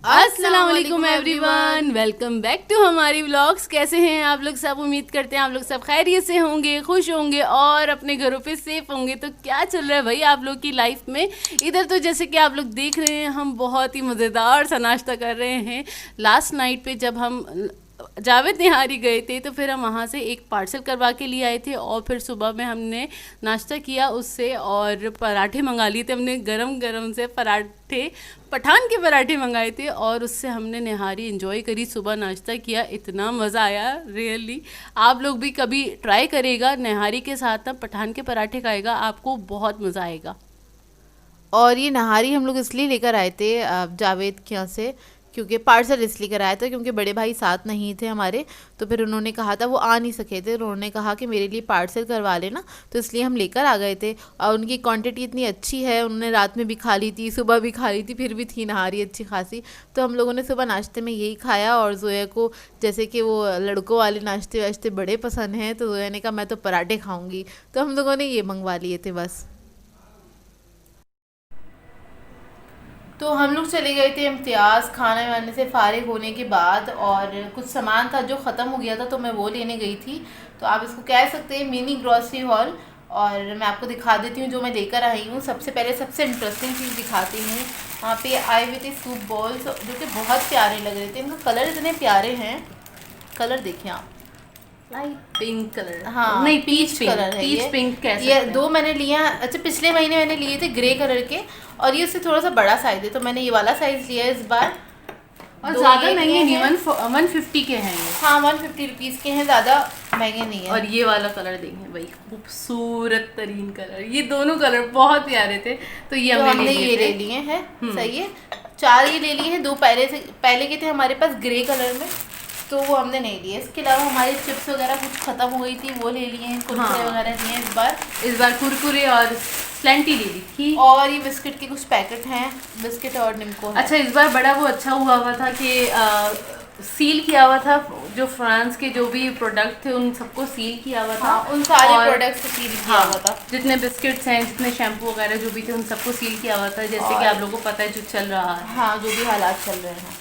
अस्सलाम वालेकुम everyone, welcome back to हमारी व्लॉग्स। कैसे हैं आप लोग सब? उम्मीद करते हैं आप लोग सब खैरियत से होंगे, खुश होंगे और अपने घरों पे सेफ होंगे। तो क्या चल रहा है भाई आप लोग की लाइफ में? इधर तो जैसे कि आप लोग देख रहे हैं, हम बहुत ही मज़ेदार सा नाश्ता कर रहे हैं। लास्ट नाइट पे जब हम जावेद निहारी गए थे तो फिर हम वहाँ से एक पार्सल करवा के लिए आए थे और फिर सुबह में हमने नाश्ता किया उससे, और पराठे मंगा लिए थे हमने, गरम गरम से पराठे, पठान के पराठे मंगाए थे और उससे हमने निहारी एंजॉय करी, सुबह नाश्ता किया। इतना मज़ा आया रियली। आप लोग भी कभी ट्राई करेगा, निहारी के साथ ना पठान के पराठे खाएगा, आपको बहुत मज़ा आएगा। और ये नहारी हम लोग इसलिए लेकर आए थे जावेद के यहाँ से, क्योंकि पार्सल इसलिए कराया था क्योंकि बड़े भाई साथ नहीं थे हमारे। तो फिर उन्होंने कहा था, वो आ नहीं सके थे, उन्होंने कहा कि मेरे लिए पार्सल करवा लेना, तो इसलिए हम लेकर आ गए थे। और उनकी क्वांटिटी इतनी अच्छी है, उन्होंने रात में भी खा ली थी, सुबह भी खा ली थी, फिर भी थी नहारी अच्छी खासी। तो हम लोगों ने सुबह नाश्ते में यही खाया। और जोया को जैसे कि वो लड़कों वाले नाश्ते वाश्ते बड़े पसंद हैं, तो जोया ने कहा मैं तो पराठे खाऊंगी, तो हम लोगों ने ये मंगवा लिए थे बस। तो हम लोग चले गए थे इम्तियाज़ खाने वाने से फ़ारिग होने के बाद, और कुछ सामान था जो ख़त्म हो गया था तो मैं वो लेने गई थी। तो आप इसको कह सकते हैं मिनी ग्रॉसरी हॉल। और मैं आपको दिखा देती हूँ जो मैं लेकर आई हूँ। सबसे पहले सबसे इंटरेस्टिंग चीज़ दिखाती हूँ। वहाँ पे आए हुए थे सूप बॉल्स जो कि बहुत प्यारे लग रहे थे, इनका कलर इतने प्यारे हैं। कलर देखिए आप, लाइट पिंक कलर, हाँ नहीं पीच कलर है पीच ये। पिंक कह ये सकते हैं। दो मैंने लिए हैं। अच्छा, पिछले महीने मैंने लिए थे ग्रे कलर के, और ये उससे थोड़ा सा बड़ा साइज है, तो मैंने ये वाला साइज लिया है इस बार। और दो ज़्यादा ये लिए महंगे नहीं, हैं। 150 के हैं ये। हाँ 150 रुपीज़ के हैं, ज़्यादा महंगे नहीं है। और ये वाला कलर देंगे भाई, खूबसूरत तरीन कलर, ये दोनों कलर बहुत प्यारे थे, तो ये तो हमने हमने ले ये लिए ले थे। लिए हैं। सही है, 4 ये ले लिए हैं। 2 पहले के थे हमारे पास ग्रे कलर में, तो वो हमने नहीं लिए। इसके अलावा हमारी चिप्स वगैरह कुछ ख़त्म हो गई थी, वो ले लिए हैं। कुरकुरे हाँ, वगैरह लिए हैं इस बार। कुरकुरे और स्लेंटी ले ली थी। और ये बिस्किट के कुछ पैकेट हैं, बिस्किट और निम्को है। अच्छा, इस बार बड़ा वो अच्छा हुआ था कि सील किया हुआ था, जो फ्रांस के जो भी प्रोडक्ट थे उन सबको सील किया हुआ था। हाँ उन सारे और प्रोडक्ट्स को सील किया हाँ, हुआ था। जितने बिस्किट्स हैं, जितने शैम्पू वगैरह जो भी थे उन सबको सील किया हुआ था, जैसे कि और आप लोगों को पता है जो चल रहा है। हाँ जो भी हालात चल रहे हैं।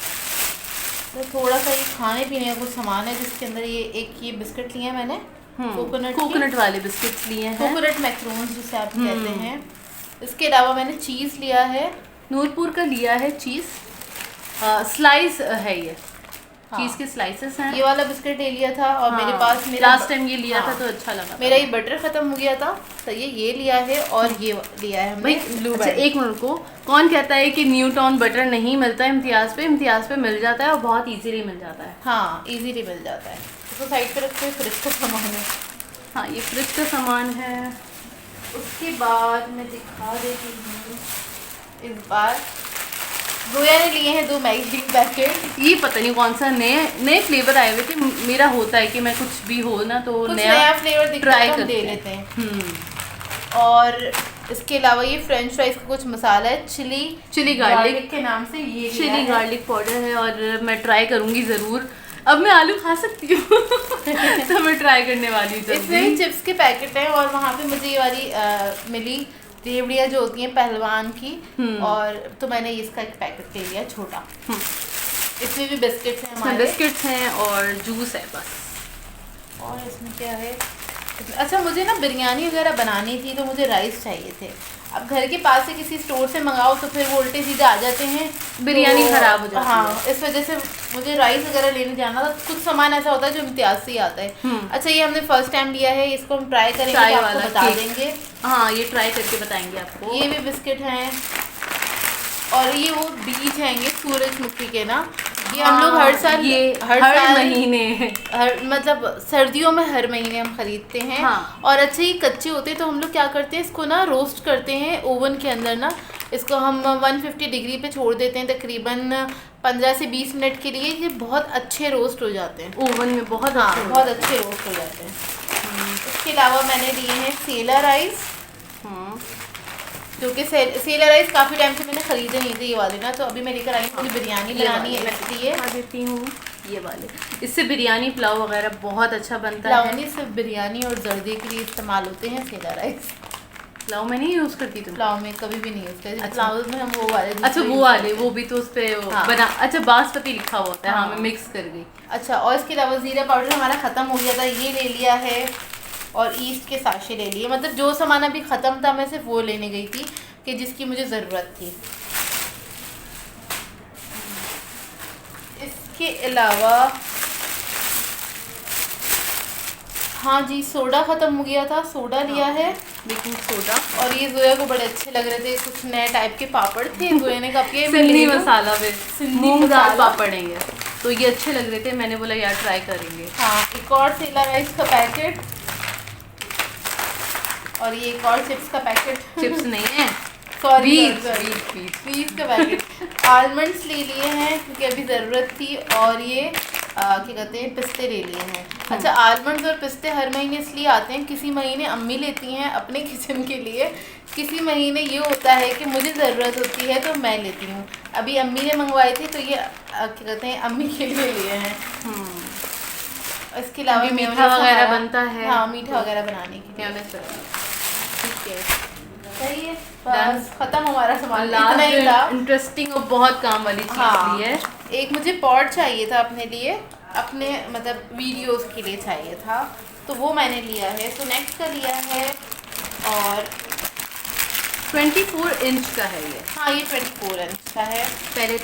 तो थोड़ा सा ये खाने पीने का कुछ सामान है, जिसके अंदर ये बिस्किट लिए हैं मैंने, कोकोनट वाले बिस्किट्स लिए हैं, कोकोनट मैक्रोन्स जिसे आप कहते हैं। इसके अलावा मैंने चीज़ लिया है, नूरपुर का लिया है चीज़, स्लाइस है ये, हाँ चीज़ के स्लाइसेस हैं। ये वाला बिस्किट ले लिया था। और मेरे पास लास्ट टाइम ये लिया था हाँ, तो अच्छा लगा मेरा ये बटर ख़त्म हो गया था, तो ये लिया है। और ये लिया है हमने भाई। ब्लू अच्छा, एक मिनट को, कौन कहता है कि न्यू टाउन बटर नहीं मिलता है? इम्तियाज़ पे मिल जाता है और बहुत इजीली मिल जाता है। हाँ इजीली मिल जाता है। इसको साइड पे रखते हैं, फ्रिज का सामान है। हाँ, ये फ्रिज का सामान है। उसके बाद मैं दिखा देती हूँ, इस बार जोया ने लिए हैं 2 मैगी पैकेट। ये पता नहीं कौन सा नए नए फ्लेवर आए हुए थे। मेरा होता है कि मैं कुछ भी हो ना तो कुछ नया फ्लेवर दिखता है ट्राई तो हम करते दे हैं। लेते हैं। और इसके अलावा ये फ्रेंच फ्राइज का कुछ मसाला है, चिली गार्लिक के नाम से ये लिया चिली है। गार्लिक पाउडर है और मैं ट्राई करूँगी ज़रूर। अब मैं आलू खा सकती हूँ तो मैं ट्राई करने वाली हूँ इसमें भी चिप्स के पैकेट हैं। और वहाँ पे मुझे ये वाली मिली रेवड़ियाँ जो होती हैं पहलवान की, और तो मैंने इसका एक पैकेट ले लिया छोटा। इसमें भी बिस्किट्स हैं हमारे, बिस्किट्स हैं और जूस है बस। और इसमें क्या है? अच्छा, मुझे ना बिरयानी वगैरह बनानी थी, तो मुझे राइस चाहिए थे। अब घर के पास से किसी स्टोर से मंगाओ तो फिर वो उल्टे सीधे आ जाते हैं, बिरयानी तो खराब हो जाती है। हाँ, इस वजह से मुझे राइस वगैरह लेने जाना था। कुछ सामान ऐसा होता है जो इम्तियाज से ही आता है। अच्छा, ये हमने फर्स्ट टाइम लिया है, इसको हम ट्राई करेंगे चाय तो आपको वाला बता केक। देंगे। हाँ, ये ट्राई करके बताएंगे आपको। ये भी बिस्किट हैं। और ये वो बीज हैंगे सूरजमुखी के ना, ये हम लोग हर साल, ये हर महीने मतलब सर्दियों में हर महीने हम खरीदते हैं। हाँ। और अच्छे ही कच्चे होते हैं, तो हम लोग क्या करते हैं, इसको ना रोस्ट करते हैं ओवन के अंदर ना। इसको हम 150 डिग्री पे छोड़ देते हैं तकरीबन 15 से 20 मिनट के लिए। ये बहुत अच्छे रोस्ट हो जाते हैं ओवन में, बहुत हाँ अच्छे बहुत अच्छे रोस्ट हो जाते हैं। इसके अलावा मैंने लिए हैं सेला राइस, जो कि सेला राइस काफ़ी टाइम से मैंने ख़रीदे नहीं थे ये वाले ना, तो अभी मैं लेकर आई हूँ। मुझे बिरयानी बनानी है इसलिए खा देती हूँ ये वाले। इससे बिरयानी पुलाव वगैरह बहुत अच्छा बनता पुलाव है। नहीं, सिर्फ बिरयानी और जर्दे के लिए इस्तेमाल होते हैं सेला राइस। पुलाव में नहीं यूज करती तुम? पुलाव में कभी भी नहीं यूज करती। अच्छा। पुलाव में हम वो वाले अच्छा वो वाले, वो भी तो उस पे हाँ। बना, अच्छा बासमती लिखा हुआ होता है। हाँ, हाँ। मैं मिक्स कर गई। अच्छा, और इसके अलावा ज़ीरा पाउडर हमारा ख़त्म हो गया था, ये ले लिया है। और ईस्ट के साशे ले लिए, मतलब जो सामान अभी ख़त्म था मैं सिर्फ वो लेने गई थी कि जिसकी मुझे ज़रूरत थी। इसके अलावा हाँ जी, सोडा ख़त्म हो गया था, सोडा लिया है, बेकिंग सोडा। और ये जोया को बड़े अच्छे लग रहे थे, कुछ नए टाइप के पापड़ थे, जोया ने कहा कि मैं सिंधी ले लूं। मसाला में सिंधी मूंग दाल मसाला। पापड़ है ये, तो ये अच्छे लग रहे थे, मैंने बोला यार ट्राई करेंगे। हाँ, एक और सेला राइस का पैकेट, और ये एक और चिप्स का पैकेट। चिप्स नहीं है, सॉरी, बीज का पैकेट। आलमंड्स ले लिए हैं क्योंकि अभी ज़रूरत थी, और ये क्या कहते हैं, पिस्ते ले लिए हैं। अच्छा, आलमंड्स और पिस्ते हर महीने इसलिए आते हैं, किसी महीने अम्मी लेती हैं अपने किचन के लिए, किसी महीने ये होता है कि मुझे ज़रूरत होती है तो मैं लेती हूँ। अभी अम्मी ने मंगवाए थे तो ये क्या कहते हैं, अम्मी के लिए लिए हैं। इसके अलावा अभी मीठा मेयोनेज़ वगैरह हमारा- बनता है। हाँ, मीठा वगैरह बनाने के लिए। ठीक है, सही है, बस खत्म हमारा सामान, इतना लास्ट ही था। इंटरेस्टिंग और बहुत काम वाली चीज हाँ, ली है। एक मुझे पॉट चाहिए था अपने लिए, अपने मतलब वीडियोस के लिए चाहिए था, तो वो मैंने लिया है। तो नेक्स्ट का लिया है, और 24 इंच का है ये। हाँ, ये 24 इंच का है। पहले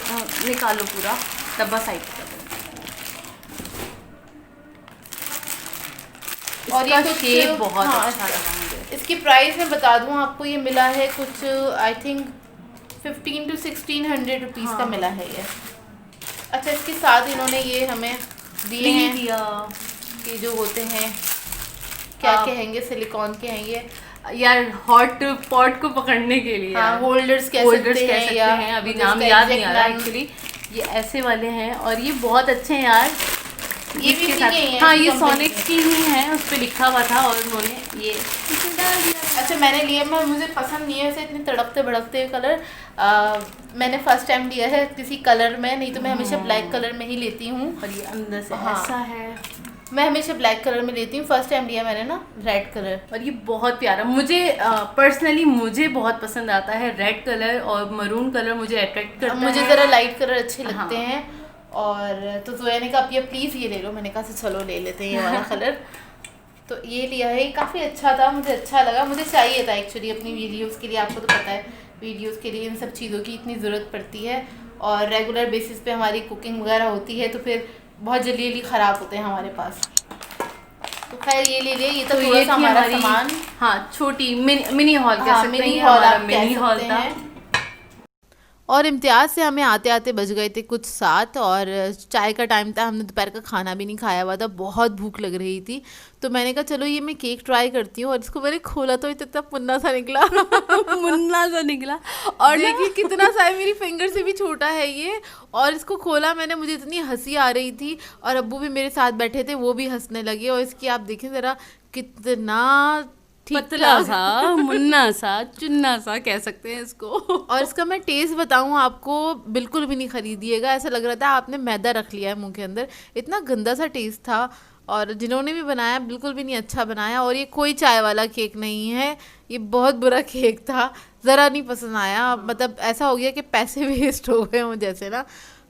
निकालो पूरा डब्बा साइड कर दो। और इसका ये कुछ शेप बहुत हाँ, अच्छा लगा मुझे। इसकी प्राइस मैं बता दूँ आपको, ये मिला है कुछ आई थिंक 1500 to 1600 रुपीज़ का हाँ। मिला है ये। अच्छा, इसके साथ इन्होंने ये हमें दिए नहीं हैं, दिया ये जो होते हैं, क्या आप- कहेंगे, सिलिकॉन के हैं ये। यार, हॉट पॉट को पकड़ने के लिए। हाँ, होल्डर्स कह होल्डर्स सकते कह हैं, सकते या हैं, अभी मुझे नाम इसका याद नहीं आ exact रहा नाम- एक्चुअली। ये ऐसे वाले हैं और ये बहुत अच्छे हैं यार। ये भी इसके इसी साथ- के ही हैं, हाँ, इसी ये कंपनी सोनिक्स की ही हैं, उस पे लिखा हुआ था और उन्होंने ये इसमें डाल दिया। अच्छा, मैंने लिया, मैं मुझे पसंद नहीं है वैसे इतने तड़कते भड़कते कलर। मैंने फर्स्ट टाइम लिया है किसी कलर में, नहीं तो मैं हमेशा ब्लैक कलर में ही लेती हूँ। और ये अंदर से हाँ। ऐसा है, मैं हमेशा ब्लैक कलर में लेती हूँ, फर्स्ट टाइम लिया मैंने ना रेड कलर। और ये बहुत प्यारा, मुझे पर्सनली मुझे बहुत पसंद आता है रेड कलर, और मरून कलर मुझे अट्रैक्ट करता है। मुझे ज़रा लाइट कलर अच्छे लगते हाँ। हैं। और तो जोया ने कहा अब ये प्लीज़ ये ले लो, मैंने कहा चलो ले लेते हैं ये वाला कलर। तो ये लिया है, ये काफ़ी अच्छा था, मुझे अच्छा लगा, मुझे चाहिए था एक्चुअली अपनी वीडियोस के लिए। आपको तो पता है वीडियोस के लिए इन सब चीज़ों की इतनी ज़रूरत पड़ती है, और रेगुलर बेसिस पे हमारी कुकिंग वगैरह होती है, तो फिर बहुत जल्दी जल्दी ख़राब होते हैं हमारे पास। तो खैर ये ले लिए, ये तो थोड़ा ये सा थी हमारा हमारी- सामान। हाँ, छोटी मिनी हॉल कह हाँ, सकते मिनी हैं, हॉल हमारा आप कह मिनी हॉल सकते था। हैं। और इम्तियाज़ से हमें आते आते बज गए थे कुछ 7, और चाय का टाइम था, हमने दोपहर का खाना भी नहीं खाया हुआ था, बहुत भूख लग रही थी। तो मैंने कहा चलो ये मैं केक ट्राई करती हूँ, और इसको मैंने खोला तो इतना मुन्ना सा निकला। मुन्ना सा निकला, और देखिए कितना सा है, मेरी फिंगर से भी छोटा है ये। और इसको खोला मैंने, मुझे इतनी हंसी आ रही थी, और अब्बू भी मेरे साथ बैठे थे, वो भी हंसने लगे। और इसकी आप देखें ज़रा कितना पतला सा, मुन्ना सा, चुन्ना सा कह सकते हैं इसको। और इसका मैं टेस्ट बताऊं आपको, बिल्कुल भी नहीं खरीदिएगा, ऐसा लग रहा था आपने मैदा रख लिया है मुंह के अंदर, इतना गंदा सा टेस्ट था। और जिन्होंने भी बनाया बिल्कुल भी नहीं अच्छा बनाया। और ये कोई चाय वाला केक नहीं है, ये बहुत बुरा केक था, ज़रा नहीं पसंद आया। मतलब ऐसा हो गया कि पैसे वेस्ट हो गए मुझे जैसे ना।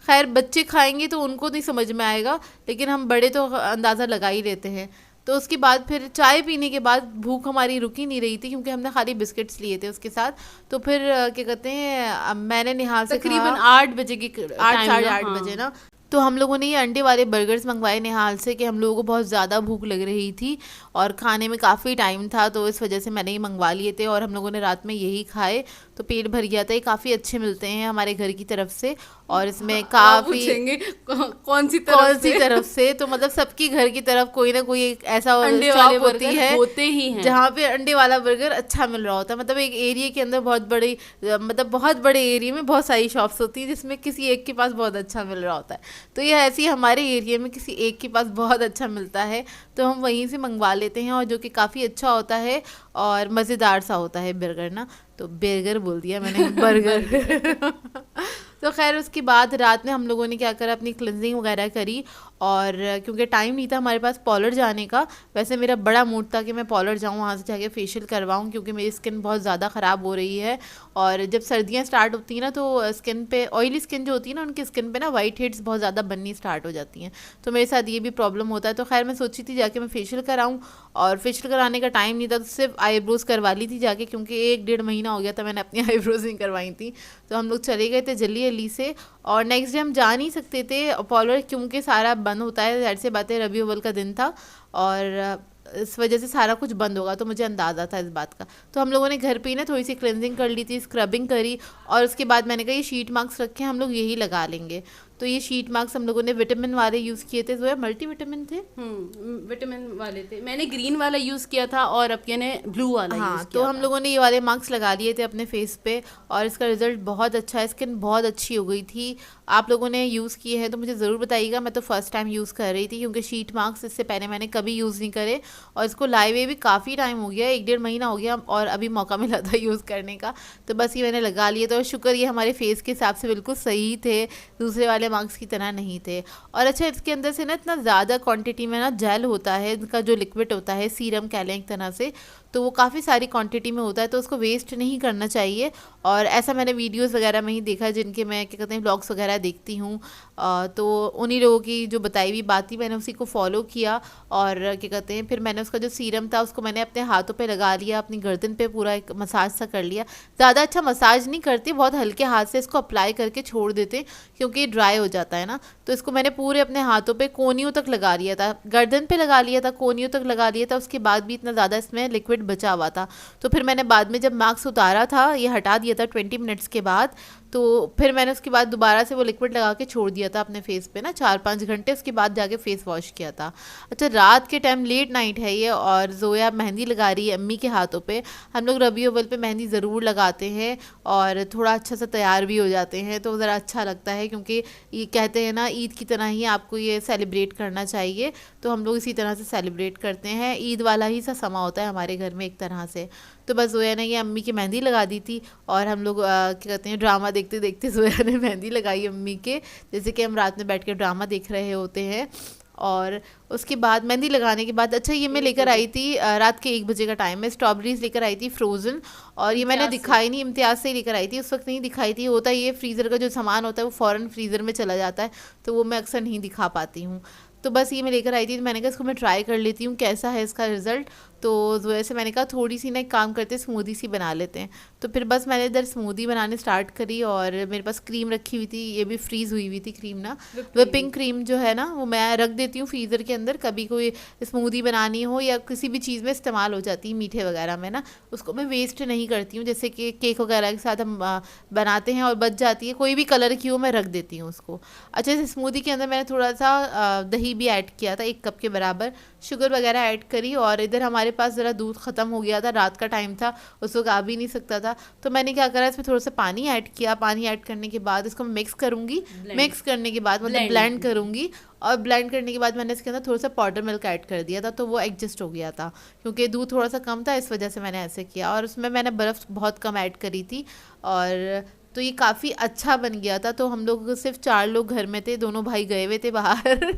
खैर बच्चे खाएंगे तो उनको नहीं समझ में आएगा, लेकिन हम बड़े तो अंदाज़ा लगा ही लेते हैं। तो उसके बाद फिर चाय पीने के बाद भूख हमारी रुक ही नहीं रही थी, क्योंकि हमने खाली बिस्किट्स लिए थे उसके साथ। तो फिर क्या कहते हैं, मैंने निहाल से तकरीबन 8 बजे की 8 साढ़े 8 बजे ना, तो हम लोगों ने ये अंडे वाले बर्गर्स मंगवाए निहाल से, कि हम लोगों को बहुत ज़्यादा भूख लग रही थी और खाने में काफ़ी टाइम था, तो इस वजह से मैंने ये मंगवा लिए थे। और हम लोगों ने रात में यही खाए, तो पेट भर गया था। ये काफ़ी अच्छे मिलते हैं हमारे घर की तरफ से, और इसमें काफ़ी कौन सी तरफ से, तो मतलब सबकी घर की तरफ कोई ना कोई एक ऐसा अंडे वाले शॉप होती है होते ही हैं जहाँ पे अंडे वाला बर्गर अच्छा मिल रहा होता है। मतलब एक एरिया के अंदर बहुत बड़ी, मतलब बहुत बड़े एरिया में बहुत सारी शॉप्स होती हैं, जिसमें किसी एक के पास बहुत अच्छा मिल रहा होता है। तो ये ऐसी हमारे एरिया में किसी एक के पास बहुत अच्छा मिलता है, तो हम वहीं से मंगवा लेते हैं, और जो कि काफ़ी अच्छा होता है और मज़ेदार सा होता है बर्गर ना। तो बर्गर बोल दिया मैंने, बर्गर। तो खैर उसके बाद रात में हम लोगों ने क्या करा, अपनी क्लिनजिंग वगैरह करी, और क्योंकि टाइम नहीं था हमारे पास पार्लर जाने का। वैसे मेरा बड़ा मूड था कि मैं पार्लर जाऊँ, वहाँ से जाके फेशियल करवाऊँ, क्योंकि मेरी स्किन बहुत ज़्यादा ख़राब हो रही है। और जब सर्दियाँ स्टार्ट होती हैं ना तो स्किन पे, ऑयली स्किन जो होती है ना, उनकी स्किन पे ना वाइट हेड्स बहुत ज़्यादा बननी स्टार्ट हो जाती हैं। तो मेरे साथ ये भी प्रॉब्लम होता है। तो खैर मैं सोची थी जाके मैं फेशियल कराऊँ, और फेशियल कराने का टाइम नहीं था तो सिर्फ आईब्रोज़ करवा ली थी जाके, क्योंकि 1-1.5 महीना हो गया था मैंने अपनी आईब्रोज़ नहीं करवाई थी। तो हम लोग चले गए थे जल्दी जल्दी से, और नेक्स्ट डे हम जा नहीं सकते थे पार्लर, क्योंकि सारा बंद होता है। ज़ाहिर सी बात है, रबी अव्वल का दिन था और इस वजह से सारा कुछ बंद होगा, तो मुझे अंदाज़ा था इस बात का। तो हम लोगों ने घर पे ही ना थोड़ी सी क्लेंजिंग कर ली थी, स्क्रबिंग करी, और उसके बाद मैंने कहा ये शीट मार्क्स रखे हैं, हम लोग यही लगा लेंगे। तो ये शीट मार्क्स हम लोगों ने विटामिन वाले यूज़ किए थे, जो है मल्टी विटामिन थे। विटामिन वाले थे, मैंने ग्रीन वाला यूज़ किया था और अपिया ने ब्लू वाला यूज़ हाँ, किया तो हम लोगों ने ये वाले मार्क्स लगा लिए थे अपने फेस पे, और इसका रिजल्ट बहुत अच्छा है, स्किन बहुत अच्छी हो गई थी। आप लोगों ने यूज़ किए हैं तो मुझे ज़रूर बताइएगा। मैं तो फर्स्ट टाइम यूज़ कर रही थी, क्योंकि शीट मार्क्स इससे पहले मैंने कभी यूज़ नहीं करे, और इसको लाए हुए भी काफ़ी टाइम हो गया, 1-1.5 महीना हो गया, और अभी मौका मिला था यूज़ करने का। तो बस ये मैंने लगा लिए, तो शुक्र ये हमारे फेस के हिसाब से बिल्कुल सही थे, दूसरे वाले मार्क्स की तरह नहीं थे। और अच्छा, इसके अंदर से ना इतना ज़्यादा क्वांटिटी में ना जेल होता है, इनका जो लिक्विड होता है, सीरम कह लें एक तरह से, तो वो काफ़ी सारी क्वांटिटी में होता है, तो उसको वेस्ट नहीं करना चाहिए। और ऐसा मैंने वीडियोस वगैरह में ही देखा है, जिनके मैं क्या कहते हैं व्लॉग्स वगैरह देखती हूँ, तो उन्हीं लोगों की जो बताई हुई बात थी, मैंने उसी को फॉलो किया। और क्या कहते हैं, फिर मैंने उसका जो सीरम था उसको मैंने अपने हाथों पे लगा लिया, अपनी गर्दन पे पूरा एक मसाज सा कर लिया। ज़्यादा अच्छा मसाज नहीं करते, बहुत हल्के हाथ से इसको अप्लाई करके छोड़ देते, क्योंकि ड्राई हो जाता है ना। तो इसको मैंने पूरे अपने हाथों पे कोनियों तक लगा लिया था, गर्दन पे लगा लिया था, कोनियों तक लगा लिया था। उसके बाद भी इतना ज़्यादा इसमें लिक्विड बचा हुआ था। तो फिर मैंने बाद में जब मास्क उतारा था, ये हटा दिया था 20 मिनट्स के बाद, तो फिर मैंने उसके बाद दोबारा से वो लिक्विड लगा के छोड़ दिया था अपने फेस पे ना 4-5 घंटे, उसके बाद जाके फेस वॉश किया था। अच्छा, रात के टाइम लेट नाइट है ये, और जोया मेहंदी लगा रही है अम्मी के हाथों पे। हम लोग रबी अव्वल पे मेहंदी ज़रूर लगाते हैं, और थोड़ा अच्छा सा तैयार भी हो जाते हैं, तो ज़रा अच्छा लगता है, क्योंकि ये कहते हैं ना ईद की तरह ही आपको ये सेलिब्रेट करना चाहिए। तो हम लोग इसी तरह से सेलिब्रेट करते हैं, ईद वाला ही सा समा होता है हमारे घर में एक तरह से। तो बस जोया ने ये अम्मी की मेहंदी लगा दी थी, और हम लोग क्या कहते हैं ड्रामा देखते देखते जोया ने मेहंदी लगाई अम्मी के, जैसे कि हम रात में बैठ के ड्रामा देख रहे होते हैं। और उसके बाद मेहंदी लगाने के बाद, अच्छा ये मैं लेकर आई थी रात के 1 बजे का टाइम में, स्ट्रॉबेरीज लेकर आई थी फ्रोज़न, और ये मैंने दिखाई नहीं, इम्तियाज़ से ही लेकर आई थी, उस वक्त नहीं दिखाई थी। होता ये फ्रीज़र का जो सामान होता है वो फ़ौरन फ्रीज़र में चला जाता है, तो वो मैं अक्सर नहीं दिखा पाती हूँ। तो बस ये मैं लेकर आई थी, तो मैंने कहा इसको मैं ट्राई कर लेती हूँ कैसा है इसका रिज़ल्ट। तो वैसे मैंने कहा थोड़ी सी ना एक काम करते स्मूदी सी बना लेते हैं। तो फिर बस मैंने इधर स्मूदी बनाने स्टार्ट करी, और मेरे पास क्रीम रखी हुई थी, ये भी फ्रीज़ हुई हुई थी क्रीम ना, विपिंग क्रीम जो है ना, वो मैं रख देती हूँ फ्रीज़र के अंदर। कभी कोई स्मूदी बनानी हो या किसी भी चीज़ में इस्तेमाल हो जाती है, मीठे वगैरह में ना, उसको मैं वेस्ट नहीं करती हूँ। जैसे कि केक वगैरह के साथ हम बनाते हैं और बच जाती है, कोई भी कलर की हो मैं रख देती हूँ उसको। अच्छा, इस स्मूदी के अंदर मैंने थोड़ा सा दही भी ऐड किया था, 1 कप के बराबर, शुगर वगैरह ऐड करी। और इधर हमारे पास ज़रा दूध ख़त्म हो गया था, रात का टाइम था, उस वक्त आ भी नहीं सकता था, तो मैंने क्या करा, इसमें थोड़ा सा पानी ऐड किया। पानी ऐड करने के बाद इसको मैं मिक्स करूँगी, मिक्स करने के बाद मतलब ब्लेंड करूँगी, और ब्लेंड करने के बाद मैंने इसके अंदर थोड़ा सा पाउडर मिल्क ऐड कर दिया था, तो वो एडजस्ट हो गया था, क्योंकि दूध थोड़ा सा कम था, इस वजह से मैंने ऐसे किया। और उसमें मैंने बर्फ़ बहुत कम ऐड करी थी, और तो ये काफ़ी अच्छा बन गया था। तो हम लोग सिर्फ 4 लोग घर में थे, दोनों भाई गए हुए थे बाहर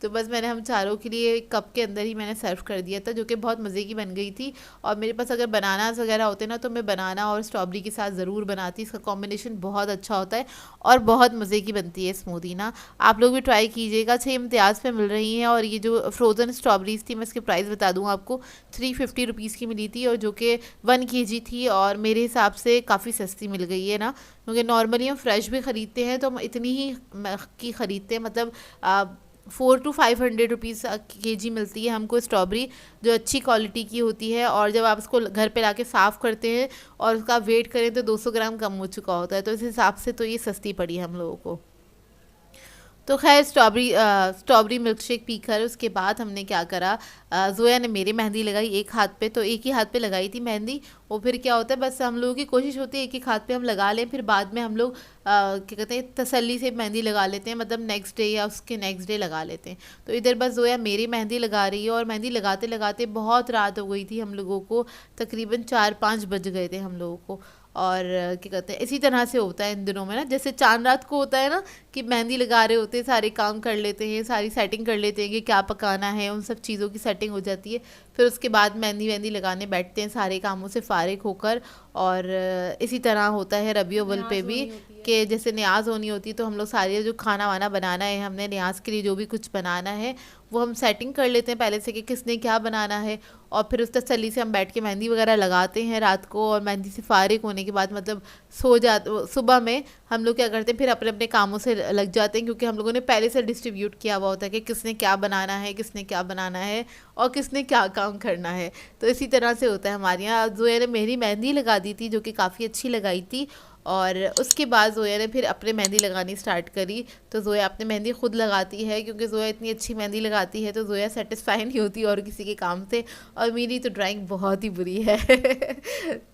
तो बस मैंने हम चारों के लिए एक कप के अंदर ही मैंने सर्व कर दिया था, जो कि बहुत मज़े की बन गई थी। और मेरे पास अगर बनानास वगैरह होते ना, तो मैं बनाना और स्ट्रॉबेरी के साथ ज़रूर बनाती, इसका कॉम्बिनेशन बहुत अच्छा होता है और बहुत मज़े की बनती है स्मूदी ना। आप लोग भी ट्राई कीजिएगा। 6 इम्तियाज़ पे मिल रही हैं, और ये जो फ्रोज़न स्ट्रॉबेरीज़ थी, मैं इसके प्राइस बता दूँ आपको, 350 रुपीज़ की मिली थी, और जो कि 1 kg थी, और मेरे हिसाब से काफ़ी सस्ती मिल गई है ना, क्योंकि नॉर्मली हम फ्रेश भी ख़रीदते हैं तो हम इतनी ही की ख़रीदते हैं, मतलब 400 to 500 रुपीज़ kg मिलती है हमको स्ट्रॉबेरी, जो अच्छी क्वालिटी की होती है। और जब आप उसको घर पे लाके साफ़ करते हैं और उसका वेट करें तो 200 ग्राम कम हो चुका होता है, तो इस हिसाब से तो ये सस्ती पड़ी हम लोगों को। तो खैर स्ट्रॉबेरी मिल्क शेक पीकर उसके बाद हमने क्या करा, जोया ने मेरी मेहंदी लगाई एक हाथ पे, तो एक ही हाथ पे लगाई थी मेहंदी। वो फिर क्या होता है, बस हम लोगों की कोशिश होती है एक एक हाथ पे हम लगा लें, फिर बाद में हम लोग क्या कहते हैं तसल्ली से मेहंदी लगा लेते हैं, मतलब नेक्स्ट डे या उसके नेक्स्ट डे लगा लेते हैं। तो इधर बस जोया मेरी मेहंदी लगा रही है, और मेहंदी लगाते लगाते बहुत रात हो गई थी हम लोगों को, तकरीबन 4-5 बज गए थे हम लोगों को। और क्या कहते हैं, इसी तरह से होता है इन दिनों में ना, जैसे चांद रात को होता है ना कि मेहंदी लगा रहे होते हैं, सारे काम कर लेते हैं, सारी सेटिंग कर लेते हैं कि क्या पकाना है, उन सब चीज़ों की सेटिंग हो जाती है। फिर उसके बाद मेहंदी वेहंदी लगाने बैठते हैं सारे कामों से फारिग होकर। और इसी तरह होता है रबीउ अव्वल पे भी कि जैसे न्याज होनी होती है तो हम लोग सारे जो खाना वाना बनाना है, हमने न्याज के लिए जो भी कुछ बनाना है वो हम सेटिंग कर लेते हैं पहले से कि किसने क्या बनाना है। और फिर उस तसल्ली से हम बैठ के मेहंदी वगैरह लगाते हैं रात को। और मेहंदी से फारिग होने के बाद मतलब सुबह में हम लोग क्या करते हैं, फिर अपने अपने कामों से लग जाते हैं, क्योंकि हम लोगों ने पहले से डिस्ट्रीब्यूट किया हुआ होता है कि किसने क्या बनाना है, किसने क्या बनाना है और किसने क्या काम करना है। तो इसी तरह से होता है हमारे यहाँ। जोया ने मेरी मेहंदी लगा दी थी जो कि काफ़ी अच्छी लगाई थी। और उसके बाद जोया ने फिर अपने मेहंदी लगानी स्टार्ट करी। तो जोया अपनी मेहंदी खुद लगाती है, क्योंकि जोया इतनी अच्छी मेहंदी लगाती है तो जोया सेटिस्फाई नहीं होती और किसी के काम से। और मेरी तो ड्राइंग बहुत ही बुरी है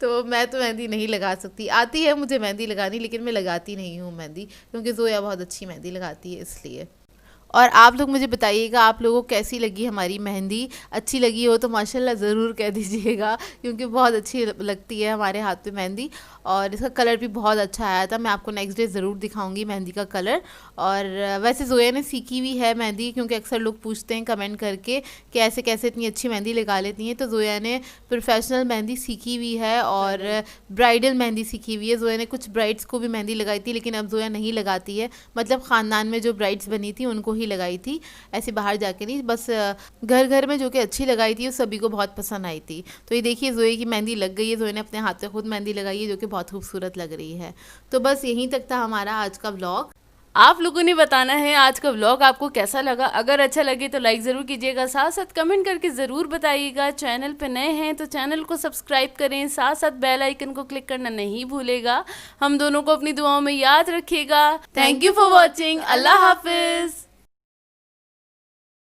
तो मैं तो मेहंदी नहीं लगा सकती। आती है मुझे मेहंदी लगानी, लेकिन मैं लगाती नहीं हूँ मेहंदी, क्योंकि जोया बहुत अच्छी मेहंदी लगाती है इसलिए। और आप लोग मुझे बताइएगा आप लोगों को कैसी लगी हमारी मेहंदी। अच्छी लगी हो तो माशाल्लाह ज़रूर कह दीजिएगा, क्योंकि बहुत अच्छी लगती है हमारे हाथ पे मेहंदी। और इसका कलर भी बहुत अच्छा आया था, मैं आपको नेक्स्ट डे ज़रूर दिखाऊंगी मेहंदी का कलर। और वैसे जोया ने सीखी हुई है मेहंदी, क्योंकि अक्सर लोग पूछते हैं कमेंट करके कि ऐसे कैसे इतनी अच्छी मेहंदी लगा लेती हैं। तो जोया ने प्रोफेशनल मेहंदी सीखी हुई है और ब्राइडल मेहंदी सीखी हुई है। जोया ने कुछ ब्राइड्स को भी मेहंदी लगाई थी, लेकिन अब जोया नहीं लगाती है, मतलब ख़ानदान में जो ब्राइड्स बनी थी उनको ही लगाई थी, ऐसे बाहर जाके नहीं। बस घर घर में जो कि अच्छी लगाई थी वो सभी को बहुत पसंद आई थी। तो ये देखिए जोया की मेहंदी लग गई है। जोया ने अपने हाथ से खुद मेहंदी लगाई है जो कि बहुत खूबसूरत लग रही है। तो बस यहीं तक था हमारा आज का व्लॉग। आप लोगों ने बताना है आज का व्लॉग आपको कैसा लगा। अगर अच्छा लगे तो लाइक ज़रूर कीजिएगा, साथ साथ कमेंट करके ज़रूर बताइएगा। चैनल पे नए हैं तो चैनल को सब्सक्राइब करें, साथ साथ बेल आइकन को क्लिक करना नहीं भूलेगा। हम दोनों को अपनी दुआओं में याद रखिएगा। Thank you for watching. अल्लाह हाफिज़।